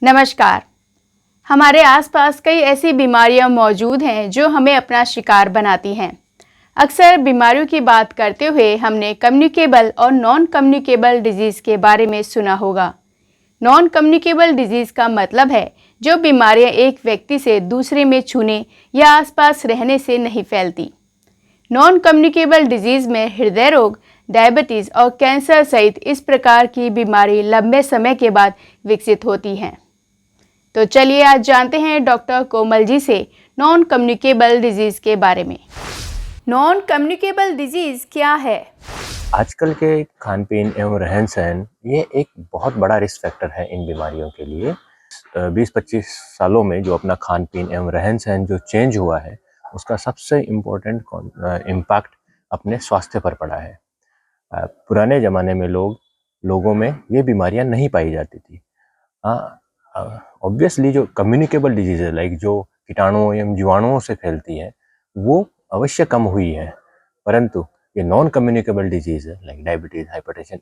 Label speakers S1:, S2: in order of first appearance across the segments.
S1: नमस्कार। हमारे आसपास कई ऐसी बीमारियां मौजूद हैं जो हमें अपना शिकार बनाती हैं। अक्सर बीमारियों की बात करते हुए हमने कम्युनिकेबल और नॉन कम्युनिकेबल डिजीज़ के बारे में सुना होगा। नॉन कम्युनिकेबल डिजीज़ का मतलब है जो बीमारियां एक व्यक्ति से दूसरे में छूने या आसपास रहने से नहीं फैलती। नॉन कम्युनिकेबल डिजीज़ में हृदय रोग, डायबिटीज़ और कैंसर सहित इस प्रकार की बीमारी लंबे समय के बाद विकसित होती हैं। तो चलिए आज जानते हैं डॉक्टर कोमल जी से नॉन कम्युनिकेबल डिजीज़ के बारे में। नॉन कम्युनिकेबल डिजीज़ क्या है?
S2: आजकल के खान पीन एवं रहन सहन ये एक बहुत बड़ा रिस्क फैक्टर है इन बीमारियों के लिए। 20-25 सालों में जो अपना खान पीन एवं रहन सहन जो चेंज हुआ है उसका सबसे इम्पोर्टेंट इम्पैक्ट अपने स्वास्थ्य पर पड़ा है। पुराने ज़माने में लोगों में ये बीमारियां नहीं पाई जाती थी। ऑब्वियसली जो कम्युनिकेबल डिजीज़ है लाइक जो कीटाणुओं एवं जीवाणुओं से फैलती है वो अवश्य कम हुई है, परंतु ये नॉन कम्युनिकेबल डिजीज़ है लाइक डायबिटीज़, हाइपरटेंशन,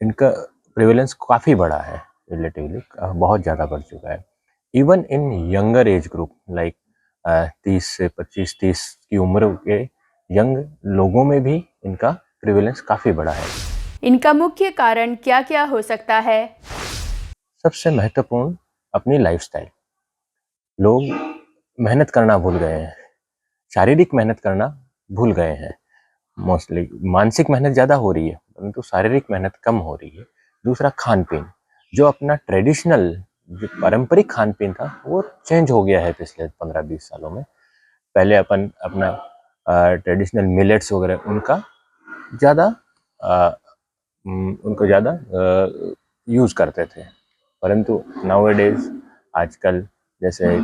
S2: इनका प्रेवलेंस काफ़ी बढ़ा है, रिलेटिवली बहुत ज़्यादा बढ़ चुका है। Even in younger age group like 30 से 25-30 की उम्र के यंग लोगों में भी इनका प्रेवलेंस काफ़ी बढ़ा है।
S1: इनका मुख्य कारण क्या क्या हो सकता है?
S2: सबसे महत्वपूर्ण अपनी लाइफस्टाइल। लोग मेहनत करना भूल गए हैं, शारीरिक मेहनत करना भूल गए हैं। मोस्टली मानसिक मेहनत ज़्यादा हो रही है परंतु शारीरिक मेहनत कम हो रही है। दूसरा खान पीन, जो अपना ट्रेडिशनल जो पारंपरिक खान पीन था वो चेंज हो गया है पिछले 15-20 सालों में। पहले अपन अपना ट्रेडिशनल मिलेट्स वगैरह उनको ज़्यादा यूज़ करते थे, परंतु नाउअडेज आजकल जैसे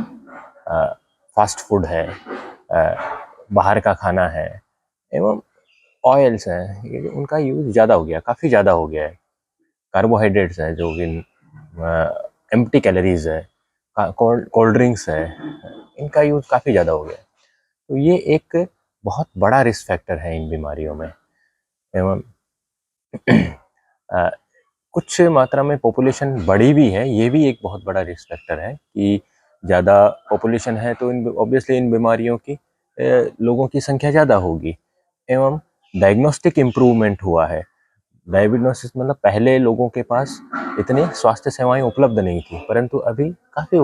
S2: फास्ट फूड है, बाहर का खाना है एवं ऑयल्स हैं, ये उनका यूज़ ज़्यादा हो गया, काफ़ी ज़्यादा हो गया है। कार्बोहाइड्रेट्स हैं जो कि एम्प्टी कैलोरीज है, कोल्ड ड्रिंक्स है, इनका यूज़ काफ़ी ज़्यादा हो गया है। तो ये एक बहुत बड़ा रिस्क फैक्टर है इन बीमारियों में। एवं कुछ मात्रा में पॉपुलेशन बढ़ी भी है, ये भी एक बहुत बड़ा रिस्क फैक्टर है कि ज़्यादा पॉपुलेशन है तो ऑब्वियसली इन बीमारियों की लोगों की संख्या ज़्यादा होगी। एवं डायग्नोस्टिक इम्प्रूवमेंट हुआ है। डायग्नोसिस मतलब पहले लोगों के पास इतनी स्वास्थ्य सेवाएं उपलब्ध नहीं थी, परंतु अभी काफ़ी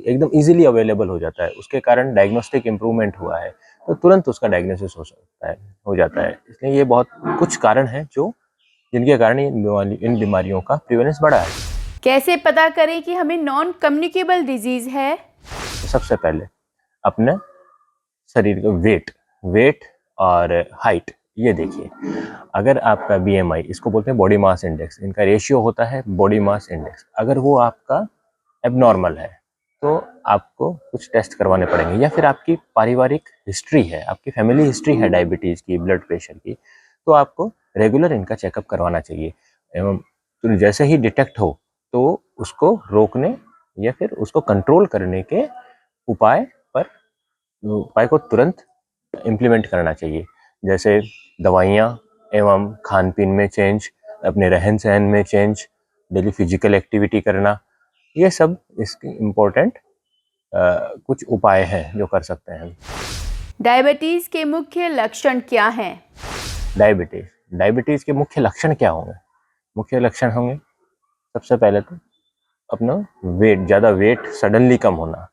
S2: एकदम इजीली अवेलेबल हो जाता है। उसके कारण डायग्नोस्टिक इम्प्रूवमेंट हुआ है तो तुरंत उसका डायग्नोसिस हो जाता है। इसलिए ये बहुत कुछ कारण हैं जिनके कारण इन बीमारियों का प्रिवेलेंस बढ़ा है।
S1: कैसे पता करें कि हमें नॉन कम्युनिकेबल डिजीज़ है?
S2: तो सबसे पहले अपने शरीर का वेट और हाइट ये देखिए। अगर आपका BMI, इसको बोलते हैं बॉडी मास इंडेक्स, इनका रेशियो होता है बॉडी मास इंडेक्स, अगर वो आपका एबनॉर्मल है तो आपको कुछ टेस्ट करवाने पड़ेंगे, या फिर आपकी पारिवारिक हिस्ट्री है, आपकी फैमिली हिस्ट्री है डायबिटीज़ की, ब्लड प्रेशर की, तो आपको रेगुलर इनका चेकअप करवाना चाहिए। एवं तो जैसे ही डिटेक्ट हो तो उसको रोकने या फिर उसको कंट्रोल करने के उपाय को तुरंत इम्प्लीमेंट करना चाहिए। जैसे दवाइयाँ एवं खान पीन में चेंज, अपने रहन सहन में चेंज, डेली फिजिकल एक्टिविटी करना, ये सब इसके इम्पोर्टेंट कुछ उपाय हैं जो कर सकते हैं।
S1: डायबिटीज़ के मुख्य लक्षण क्या हैं?
S2: डायबिटीज़ के मुख्य लक्षण क्या होंगे? मुख्य लक्षण होंगे सबसे पहले तो अपना ज़्यादा वेट सडनली कम होना,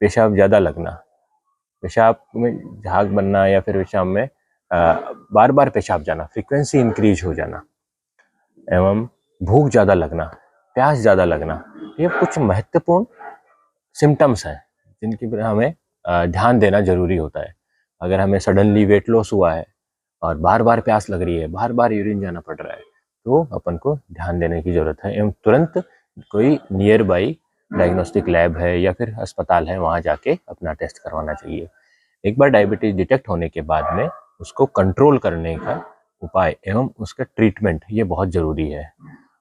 S2: पेशाब ज़्यादा लगना, पेशाब में झाग बनना या फिर पेशाब में बार बार पेशाब जाना, फ्रीक्वेंसी इंक्रीज हो जाना, एवं भूख ज़्यादा लगना, प्यास ज़्यादा लगना, ये कुछ महत्वपूर्ण सिम्टम्स हैं जिनकी पर हमें ध्यान देना ज़रूरी होता है। अगर हमें सडनली वेट लॉस हुआ है और बार बार प्यास लग रही है, बार बार यूरिन जाना पड़ रहा है, तो अपन को ध्यान देने की ज़रूरत है एवं तुरंत कोई नियर बाई डायग्नोस्टिक लैब है या फिर अस्पताल है, वहाँ जाके अपना टेस्ट करवाना चाहिए। एक बार डायबिटीज़ डिटेक्ट होने के बाद में उसको कंट्रोल करने का उपाय एवं उसका ट्रीटमेंट ये बहुत ज़रूरी है।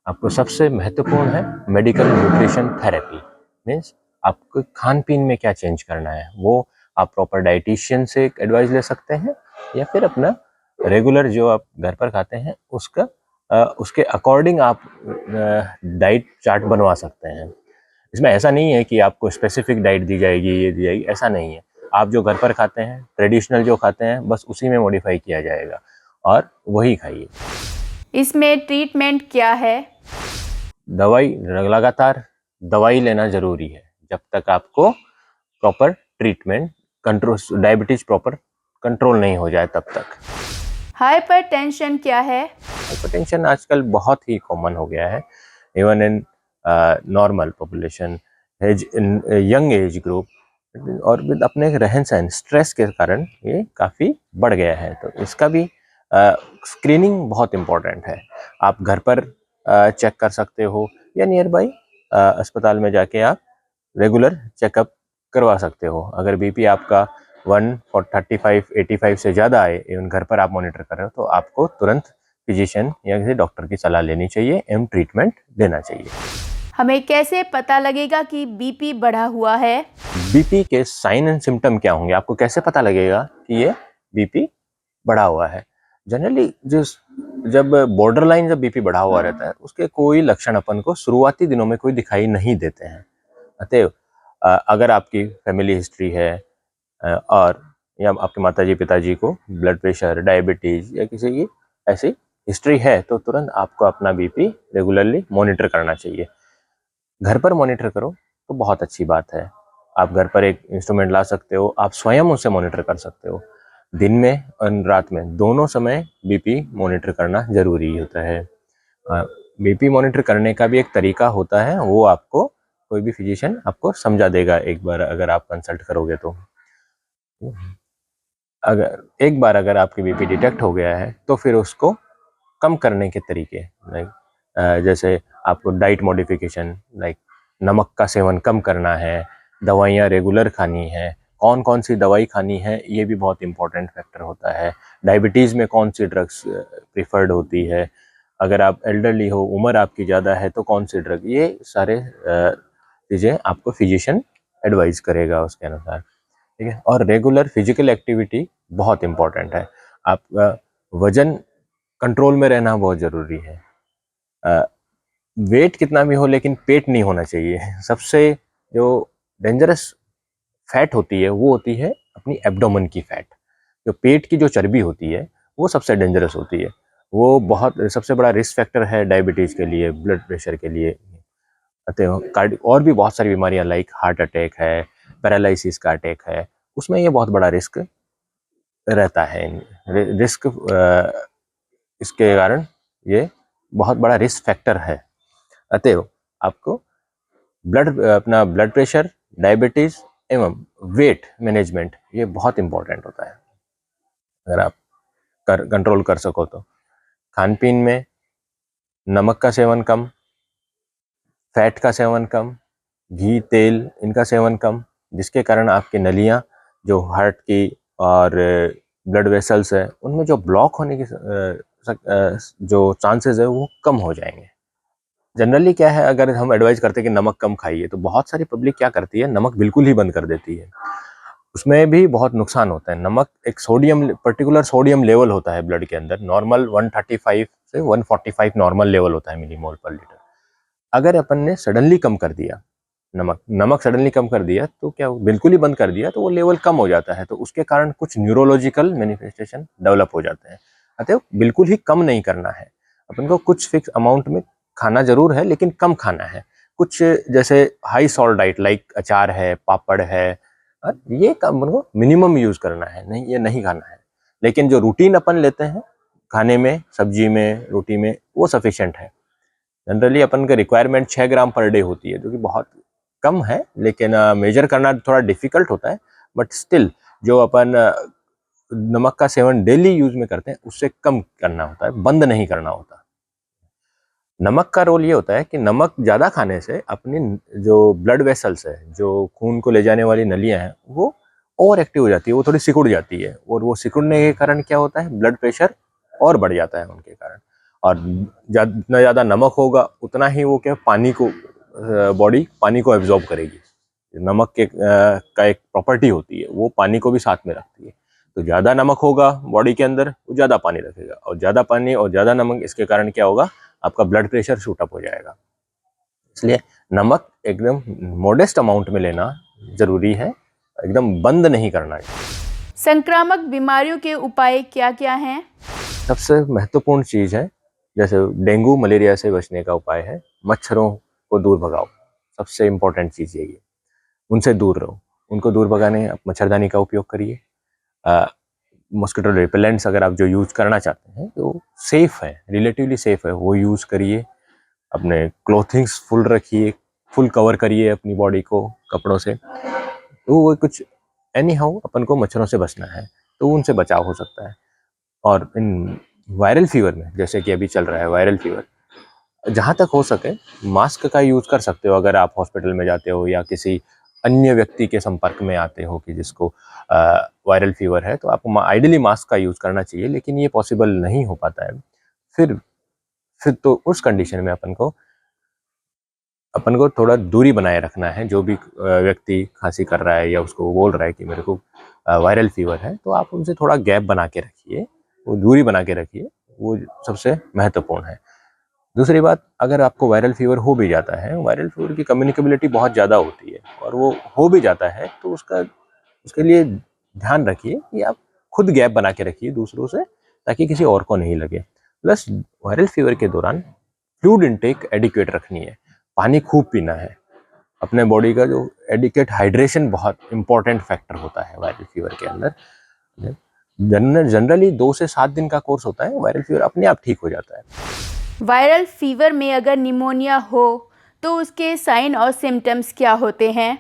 S2: आपको सबसे महत्वपूर्ण है मेडिकल न्यूट्रिशन थेरेपी, मीन्स आपको खान पीन में क्या चेंज करना है वो आप प्रॉपर डाइटिशियन से एडवाइस ले सकते हैं, या फिर अपना रेगुलर जो आप घर पर खाते हैं उसका उसके अकॉर्डिंग आप डाइट चार्ट बनवा सकते हैं। इसमें ऐसा नहीं है कि आपको स्पेसिफिक डाइट दी जाएगी, ये दी जाएगी, ऐसा नहीं है। आप जो घर पर खाते हैं, ट्रेडिशनल जो खाते हैं, बस उसी में मॉडिफाई किया जाएगा और वही खाइए।
S1: इसमें ट्रीटमेंट क्या है?
S2: दवाई, लगातार दवाई लेना ज़रूरी है जब तक आपको proper treatment, control, diabetes proper control नहीं हो जाए तब तक।
S1: हाइपरटेंशन क्या है?
S2: हाइपरटेंशन आजकल बहुत ही कॉमन हो गया है, even in normal population, in young age group, और विद अपने रहन सहन, स्ट्रेस के कारण ये काफ़ी बढ़ गया है। तो इसका भी स्क्रीनिंग बहुत इम्पोर्टेंट है। आप घर पर चेक कर सकते हो या नियर बाई अस्पताल में जाके आप रेगुलर चेकअप करवा सकते हो। अगर बीपी आपका 135/85 से ज़्यादा आए, इवन घर पर आप मॉनिटर कर रहे हो, तो आपको तुरंत फिजिशियन या किसी डॉक्टर की सलाह लेनी चाहिए एवं ट्रीटमेंट देना चाहिए।
S1: हमें कैसे पता लगेगा कि बीपी बढ़ा हुआ है?
S2: बीपी के साइन एंड सिम्टम क्या होंगे, आपको कैसे पता लगेगा कि ये बीपी बढ़ा हुआ है? जनरली जब बॉर्डर लाइन जब बीपी बढ़ा हुआ रहता है, उसके कोई लक्षण अपन को शुरुआती दिनों में कोई दिखाई नहीं देते हैं। अतएव अगर आपकी फैमिली हिस्ट्री है और या आपके माताजी पिताजी को ब्लड प्रेशर, डायबिटीज़ या किसी की ऐसी हिस्ट्री है, तो तुरंत आपको अपना बीपी रेगुलरली मॉनिटर करना चाहिए। घर पर मॉनिटर करो तो बहुत अच्छी बात है। आप घर पर एक इंस्ट्रूमेंट ला सकते हो, आप स्वयं उसे मॉनिटर कर सकते हो। दिन में और रात में दोनों समय बीपी मॉनिटर करना ज़रूरी होता है। बीपी मॉनिटर करने का भी एक तरीका होता है, वो आपको कोई भी फिजिशियन आपको समझा देगा एक बार अगर आप कंसल्ट करोगे तो। अगर आपकी बीपी डिटेक्ट हो गया है, तो फिर उसको कम करने के तरीके, लाइक जैसे आपको डाइट मॉडिफिकेशन, लाइक नमक का सेवन कम करना है, दवाइयाँ रेगुलर खानी है, कौन कौन सी दवाई खानी है ये भी बहुत इंपॉर्टेंट फैक्टर होता है। डायबिटीज़ में कौन सी ड्रग्स प्रिफर्ड होती है, अगर आप एल्डरली हो, उम्र आपकी ज़्यादा है, तो कौन सी ड्रग, ये सारे चीज़ें आपको फिजिशियन एडवाइस करेगा उसके अनुसार, ठीक है। और रेगुलर फिजिकल एक्टिविटी बहुत इम्पॉर्टेंट है। आपका वजन कंट्रोल में रहना बहुत ज़रूरी है। वेट कितना भी हो, लेकिन पेट नहीं होना चाहिए। सबसे जो डेंजरस फैट होती है वो होती है अपनी एब्डोमेन की फैट। जो पेट की जो चर्बी होती है वो सबसे डेंजरस होती है। वो बहुत सबसे बड़ा रिस्क फैक्टर है डायबिटीज़ के लिए, ब्लड प्रेशर के लिए, और भी बहुत सारी बीमारियां लाइक हार्ट अटैक है, पैरालिसिस का अटैक है, उसमें ये बहुत बड़ा रिस्क रहता है। रिस्क इसके कारण ये बहुत बड़ा रिस्क फैक्टर है। अतएव आपको अपना ब्लड प्रेशर, डायबिटीज़ एवं वेट मैनेजमेंट ये बहुत इम्पोर्टेंट होता है। अगर आप कंट्रोल कर सको तो खान पीन में नमक का सेवन कम, फैट का सेवन कम, घी, तेल इनका सेवन कम, जिसके कारण आपकी नलियाँ जो हार्ट की और ब्लड वेसल्स है उनमें जो ब्लॉक होने की जो चांसेस है वो कम हो जाएंगे। जनरली क्या है, अगर हम एडवाइस करते हैं कि नमक कम खाइए, तो बहुत सारी पब्लिक क्या करती है, नमक बिल्कुल ही बंद कर देती है। उसमें भी बहुत नुकसान होता है। नमक एक पर्टिकुलर सोडियम लेवल होता है ब्लड के अंदर, नॉर्मल 135 से 145 नॉर्मल लेवल होता है मिलीमोल पर लीटर। अगर अपन ने सडनली कम कर दिया नमक सडनली कम कर दिया, तो क्या बिल्कुल ही बंद कर दिया, तो वो लेवल कम हो जाता है, तो उसके कारण कुछ न्यूरोलॉजिकल मैनिफेस्टेशन डेवलप हो जाते हैं। अतः बिल्कुल ही कम नहीं करना है। अपन को कुछ फिक्स अमाउंट में खाना जरूर है, लेकिन कम खाना है। कुछ जैसे हाई सॉल्ट डाइट लाइक अचार है, पापड़ है, ये कम को मिनिमम यूज करना है, नहीं ये नहीं खाना है। लेकिन जो रूटीन अपन लेते हैं खाने में, सब्जी में, रोटी में, वो सफिशिएंट है। जनरली अपन का रिक्वायरमेंट 6 ग्राम पर डे होती है, जो कि बहुत कम है, लेकिन मेजर करना थोड़ा डिफिकल्ट होता है। बट स्टिल जो अपन नमक का सेवन डेली यूज में करते हैं, उससे कम करना होता है, बंद नहीं करना होता। नमक का रोल ये होता है कि नमक ज़्यादा खाने से अपनी जो ब्लड वेसल्स है, जो खून को ले जाने वाली नलियाँ हैं, वो ओवर एक्टिव हो जाती है, वो थोड़ी सिकुड़ जाती है, और वो सिकुड़ने के कारण क्या होता है, ब्लड प्रेशर और बढ़ जाता है उनके कारण। और जितना ज़्यादा नमक होगा उतना ही वो क्या पानी को बॉडी पानी को एब्जॉर्ब करेगी। नमक का एक प्रॉपर्टी होती है, वो पानी को भी साथ में रखती है। तो ज़्यादा नमक होगा बॉडी के अंदर, वो ज़्यादा पानी रखेगा, और ज़्यादा पानी और ज़्यादा नमक, इसके कारण क्या होगा, आपका ब्लड प्रेशर शूट अप हो जाएगा। इसलिए नमक एकदम मॉडेस्ट अमाउंट में लेना ज़रूरी है, एकदम बंद नहीं करना है।
S1: संक्रामक बीमारियों के उपाय क्या क्या हैं?
S2: सबसे महत्वपूर्ण चीज़ है, जैसे डेंगू मलेरिया से बचने का उपाय है, मच्छरों को दूर भगाओ। सबसे इम्पोर्टेंट चीज़ यही है, उनसे दूर रहो। उनको दूर भगाने आप मच्छरदानी का उपयोग करिए। मॉस्किटो रिपेलेंट्स अगर आप जो यूज़ करना चाहते हैं तो सेफ़ है, रिलेटिवली सेफ़ है, वो यूज़ करिए। अपने क्लोथिंग्स फुल रखिए, फुल कवर करिए अपनी बॉडी को कपड़ों से। तो वो कुछ एनी हाउ अपन को मच्छरों से बचना है, तो उनसे बचाव हो सकता है। और इन वायरल फीवर में, जैसे कि अभी चल रहा है वायरल फीवर, जहाँ तक हो सके मास्क का यूज़ कर सकते हो। अगर आप हॉस्पिटल में जाते हो या किसी अन्य व्यक्ति के संपर्क में आते हो कि जिसको वायरल फीवर है, तो आपको आइडियली मास्क का यूज़ करना चाहिए, लेकिन ये पॉसिबल नहीं हो पाता है। फिर तो उस कंडीशन में अपन को थोड़ा दूरी बनाए रखना है। जो भी व्यक्ति खांसी कर रहा है या उसको बोल रहा है कि मेरे को वायरल फीवर है, तो आप उनसे थोड़ा गैप बना के रखिए, वो दूरी बना के रखिए, वो सबसे महत्वपूर्ण है। दूसरी बात, अगर आपको वायरल फीवर हो भी जाता है, वायरल फीवर की कम्युनिकेबिलिटी बहुत ज़्यादा होती है, और वो हो भी जाता है तो उसके लिए ध्यान रखिए कि आप खुद गैप बना के रखिए दूसरों से, ताकि किसी और को नहीं लगे। प्लस वायरल फीवर के दौरान फ्लूइड इनटेक एडिक्वेट रखनी है, पानी खूब पीना है। अपने बॉडी का जो एडिक्वेट हाइड्रेशन बहुत इंपॉर्टेंट फैक्टर होता है वायरल फीवर के अंदर। जनरली 2 से 7 दिन का कोर्स होता है, वायरल फीवर अपने आप ठीक हो जाता है।
S1: वायरल फीवर में अगर निमोनिया हो तो उसके साइन और सिम्टम्स क्या होते हैं?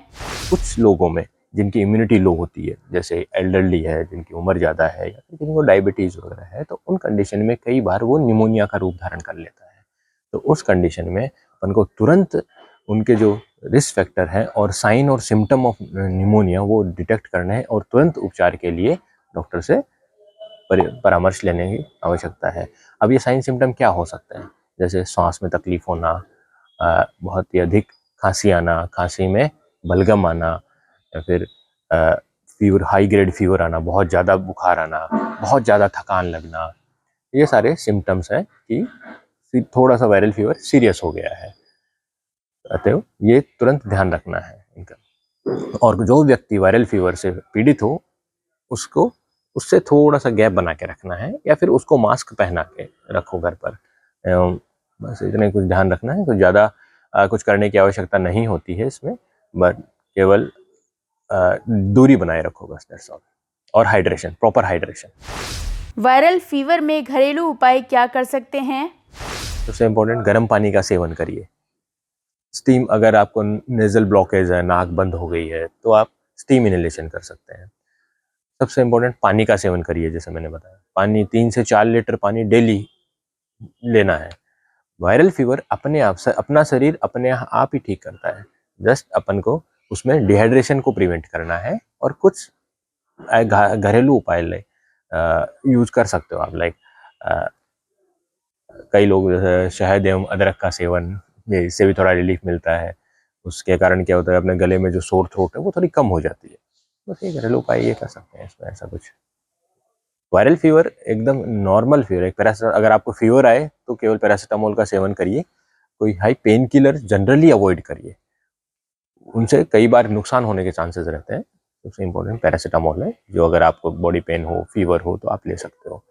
S2: कुछ लोगों में जिनकी इम्यूनिटी लो होती है, जैसे एल्डरली है, जिनकी उम्र ज़्यादा है, या फिर जिनको डायबिटीज़ वगैरह है, तो उन कंडीशन में कई बार वो निमोनिया का रूप धारण कर लेता है। तो उस कंडीशन में अपन को तुरंत उनके जो रिस्क फैक्टर हैं और साइन और सिम्टम ऑफ निमोनिया वो डिटेक्ट करना है, और तुरंत उपचार के लिए डॉक्टर से परामर्श लेने की आवश्यकता है। अब ये साइन सिम्टम क्या हो सकते हैं? जैसे सांस में तकलीफ होना, बहुत ही अधिक खांसी आना, खांसी में बलगम आना, या फिर फीवर, हाई ग्रेड फीवर आना, बहुत ज़्यादा बुखार आना, बहुत ज़्यादा थकान लगना, ये सारे सिम्टम्स हैं कि थोड़ा सा वायरल फीवर सीरियस हो गया है। अतः ये तुरंत ध्यान रखना है इनका। और जो व्यक्ति वायरल फीवर से पीड़ित हो, उसको उससे थोड़ा सा गैप बना के रखना है, या फिर उसको मास्क पहना के रखो घर पर। बस इतना ही कुछ ध्यान रखना है। तो ज़्यादा कुछ करने की आवश्यकता नहीं होती है इसमें, बट केवल दूरी बनाए रखो, बस दैट्स ऑल। और hydration, proper hydration.
S1: Viral fever में घरेलू उपाय क्या कर सकते हैं?
S2: सबसे इम्पोर्टेंट, गर्म पानी का सेवन करिए। स्टीम, अगर आपको नेजल ब्लॉकेज है, नाक बंद हो गई है, तो आप स्टीम इनहेलेशन कर सकते हैं। सबसे इम्पोर्टेंट, पानी का सेवन करिए। जैसे मैंने बताया, पानी 3 से 4 लीटर पानी डेली लेना है। वायरल फीवर अपने आप से, अपना शरीर अपने आप ही ठीक करता है। जस्ट अपन को उसमें डिहाइड्रेशन को प्रिवेंट करना है, और कुछ घरेलू उपाय यूज कर सकते हो आप। लाइक कई लोग जैसे शहद एवं अदरक का सेवन, ये इससे भी थोड़ा रिलीफ मिलता है। उसके कारण क्या होता है, अपने गले में जो सोर थ्रोट है वो थोड़ी कम हो जाती है। बस ये घरेलू उपाय ये कर सकते हैं इसमें, ऐसा कुछ। वायरल फीवर एकदम नॉर्मल फीवर है। पैरासिटामोल, अगर आपको फीवर आए तो केवल पैरासिटामोल का सेवन करिए। कोई high pain killer generally avoid करिए, उनसे कई बार नुकसान होने के चांसेस रहते हैं। सबसे इम्पोर्टेंट पैरासिटामोल है, जो अगर आपको बॉडी पेन हो, फीवर हो, तो आप ले सकते हो।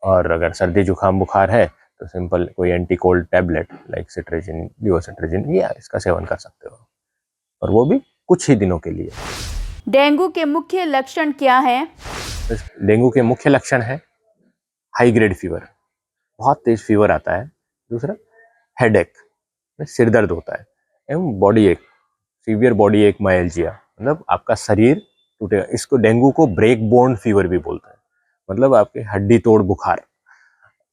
S2: और अगर सर्दी जुकाम बुखार है तो सिंपल कोई एंटी कोल्ड टैबलेट लाइक सिट्रेजिन, लिवोसिट्रेजिन, या इसका सेवन कर सकते हो, और वो भी कुछ ही दिनों के लिए।
S1: डेंगू के मुख्य लक्षण क्या हैं?
S2: डेंगू के मुख्य लक्षण है हाई ग्रेड फीवर, बहुत तेज फीवर आता है। दूसरा, हेडेक, सिर दर्द होता है, एवं बॉडी एक, सीवियर बॉडी एक, माइल्जिया, मतलब आपका शरीर टूटेगा। इसको, डेंगू को ब्रेक बोन फीवर भी बोलते हैं, मतलब आपके हड्डी तोड़ बुखार।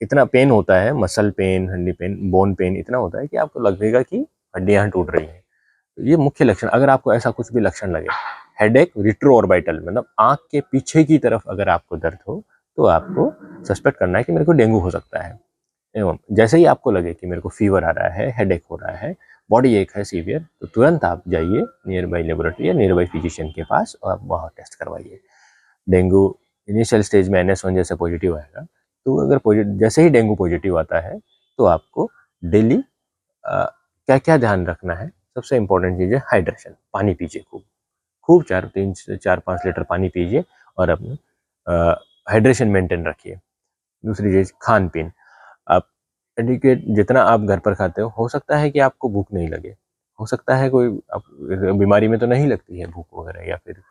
S2: इतना पेन होता है, मसल पेन, हड्डी पेन, बोन पेन इतना होता है कि आपको लगेगा कि हड्डियां टूट रही हैं। तो ये मुख्य लक्षण। अगर आपको ऐसा कुछ भी लक्षण लगे, हेडेक, रिट्रोऑर्बिटल, मतलब आंख के पीछे की तरफ अगर आपको दर्द हो, तो आपको सस्पेक्ट करना है कि मेरे को डेंगू हो सकता है। एवं जैसे ही आपको लगे कि मेरे को फीवर आ रहा है, हेडेक हो रहा है, बॉडी एक है सीवियर, तो तुरंत आप जाइए नियर बाई लेबोरेटरी या नियर बाई फिजिशियन के पास, और आप वहाँ टेस्ट करवाइए। डेंगू इनिशियल स्टेज में NS1 जैसे पॉजिटिव आएगा, तो अगर जैसे ही डेंगू पॉजिटिव आता है तो आपको डेली क्या क्या ध्यान रखना है। सबसे इम्पोर्टेंट चीज़ है हाइड्रेशन, पानी पीजिए खूब खूब 4-5 लीटर पानी पीजिए और अपने हाइड्रेशन मेंटेन रखिए। दूसरी चीज़ खान पीन, आप एडिकेट जितना आप घर पर खाते हो सकता है कि आपको भूख नहीं लगे, हो सकता है कोई बीमारी में तो नहीं लगती है भूख वगैरह, या फिर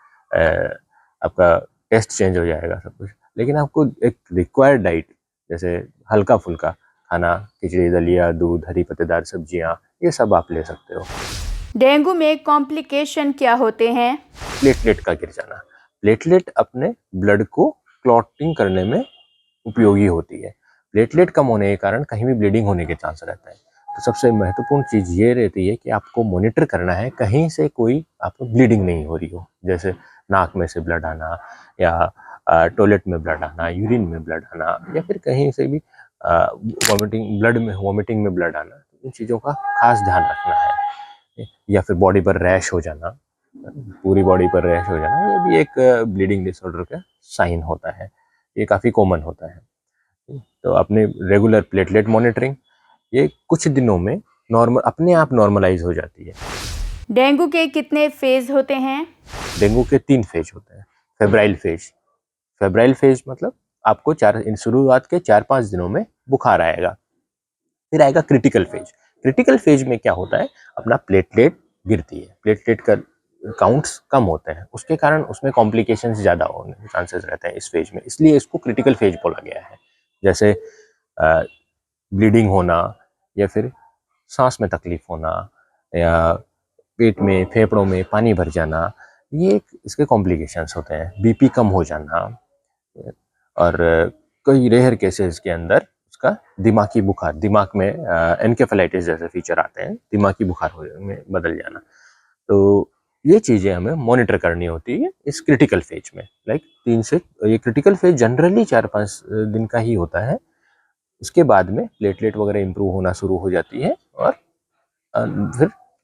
S2: आपका टेस्ट चेंज हो जाएगा सब कुछ, लेकिन आपको एक रिक्वायर्ड डाइट जैसे हल्का फुल्का खाना, खिचड़ी दलिया दूध हरी पत्तेदार सब्जियां, ये सब आप ले सकते हो।
S1: डेंगू में कॉम्प्लिकेशन क्या होते हैं?
S2: प्लेटलेट का गिर जाना, प्लेटलेट अपने ब्लड को क्लॉटिंग करने में उपयोगी होती है। प्लेटलेट कम होने के कारण कहीं भी ब्लीडिंग होने के चांस रहता है। तो सबसे महत्वपूर्ण चीज़ ये रहती है कि आपको मॉनिटर करना है कहीं से कोई आपको ब्लीडिंग नहीं हो रही हो, जैसे नाक में से ब्लड आना या टॉयलेट में ब्लड आना, यूरिन में ब्लड आना, या फिर कहीं से भी वॉमिटिंग में ब्लड आना। इन चीज़ों का खास ध्यान रखना है। या फिर बॉडी पर रैश हो जाना, पूरी बॉडी पर रैश हो जाना, ये भी एक ब्लीडिंग डिसऑर्डर का साइन होता है, ये काफ़ी कॉमन होता है। तो अपने रेगुलर प्लेटलेट मॉनिटरिंग ये कुछ दिनों में अपने आप नॉर्मलाइज हो जाती है।
S1: डेंगू के कितने फेज होते हैं?
S2: डेंगू के 3 फेज होते हैं। फेब्राइल फेज मतलब आपको शुरुआत के 4-5 दिनों में बुखार आएगा। फिर आएगा क्रिटिकल फेज। क्रिटिकल फेज में क्या होता है, अपना प्लेटलेट गिरती है, प्लेटलेट का काउंट्स कम होते हैं, उसके कारण उसमें कॉम्प्लिकेशंस ज़्यादा होने के चांसेस रहते हैं इस फेज में, इसलिए इसको क्रिटिकल फेज बोला गया है। जैसे ब्लीडिंग होना, या फिर सांस में तकलीफ होना, या पेट में फेफड़ों में पानी भर जाना, ये इसके कॉम्प्लिकेशंस होते हैं। बीपी कम हो जाना, और कई रेयर केसेस के अंदर उसका दिमागी बुखार, दिमाग में एनकेफेलाइटिस जैसे फीचर आते हैं, दिमागी बुखार में बदल जाना। तो ये चीज़ें हमें मॉनिटर करनी होती है इस क्रिटिकल फेज में। ये क्रिटिकल फेज जनरली 4-5 दिन का ही होता है। उसके बाद में प्लेटलेट वगैरह इंप्रूव होना शुरू हो जाती है, और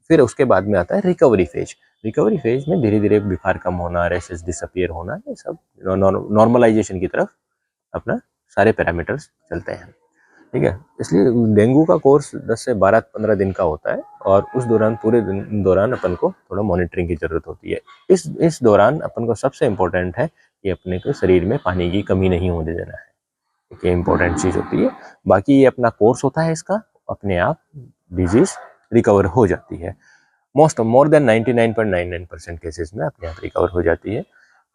S2: फिर उसके बाद में आता है रिकवरी फेज। रिकवरी फेज में धीरे धीरे बुखार कम होना, रैशेस डिसअपियर होना, ये सब नॉर्मलाइजेशन की तरफ अपना सारे पैरामीटर्स चलते हैं। ठीक है, इसलिए डेंगू का कोर्स 10 से 12-15 दिन का होता है, और उस दौरान पूरे दिन दौरान अपन को थोड़ा मॉनिटरिंग की ज़रूरत होती है। इस दौरान अपन को सबसे इम्पोर्टेंट है कि अपने को शरीर में पानी की कमी नहीं होने देना है, ये इम्पोर्टेंट चीज़ होती है। बाकी ये अपना कोर्स होता है, इसका अपने आप डिजीज़ रिकवर हो जाती है। मोर देन 99.99% केसेस में अपने आप रिकवर हो जाती है।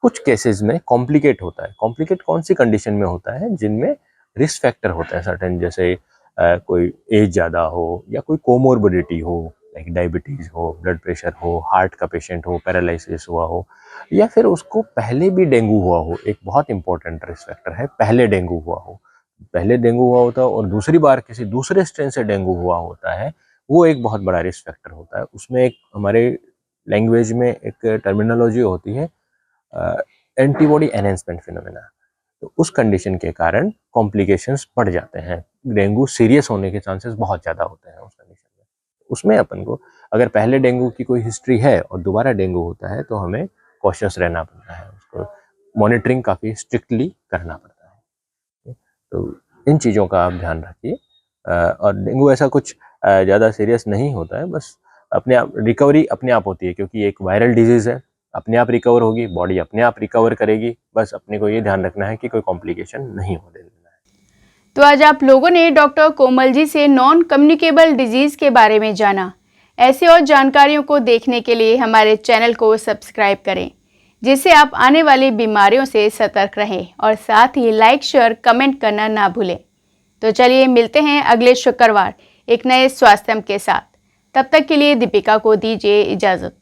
S2: कुछ केसेस में कॉम्प्लिकेट होता है। कॉम्प्लिकेट कौन सी कंडीशन में होता है, जिनमें रिस्क फैक्टर होते हैं सर्टेन, जैसे कोई एज ज़्यादा हो, या कोई कोमोर्बिडिटी हो, लाइक डायबिटीज़ हो, ब्लड प्रेशर हो, हार्ट का पेशेंट हो, पैरालिसिस हुआ हो, या फिर उसको पहले भी डेंगू हुआ हो। एक बहुत इंपॉर्टेंट रिस्क फैक्टर है, पहले डेंगू हुआ हो। पहले डेंगू हुआ होता है और दूसरी बार किसी दूसरे स्ट्रेन से डेंगू हुआ होता है, वो एक बहुत बड़ा रिस्क फैक्टर होता है। उसमें एक हमारे लैंग्वेज में एक टर्मिनोलॉजी होती है, एंटीबॉडी एनहेंसमेंट फिनोमेना। तो उस कंडीशन के कारण कॉम्प्लिकेशंस बढ़ जाते हैं, डेंगू सीरियस होने के चांसेस बहुत ज़्यादा होते हैं उस कंडीशन में। उसमें अपन को अगर पहले डेंगू की कोई हिस्ट्री है और दोबारा डेंगू होता है, तो हमें कॉशियस रहना पड़ता है, उसको मॉनिटरिंग काफ़ी स्ट्रिक्टली करना पड़ता है। तो इन चीज़ों का आप ध्यान रखिए। और डेंगू ऐसा कुछ ज़्यादा सीरियस नहीं होता है, बस अपने आप रिकवरी अपने आप होती है, क्योंकि एक वायरल डिजीज़ है, अपने आप रिकवर होगी, बॉडी अपने आप रिकवर करेगी। बस अपने को ये ध्यान रखना है कि कोई कॉम्प्लिकेशन नहीं होने देना है।
S1: तो आज आप लोगों ने डॉक्टर कोमल जी से नॉन कम्युनिकेबल डिजीज़ के बारे में जाना। ऐसे और जानकारियों को देखने के लिए हमारे चैनल को सब्सक्राइब करें, जिससे आप आने वाली बीमारियों से सतर्क रहें, और साथ ही लाइक शेयर कमेंट करना ना भूलें। तो चलिए मिलते हैं अगले शुक्रवार एक नए स्वास्थ्य के साथ। तब तक के लिए दीपिका को दीजिए इजाज़त।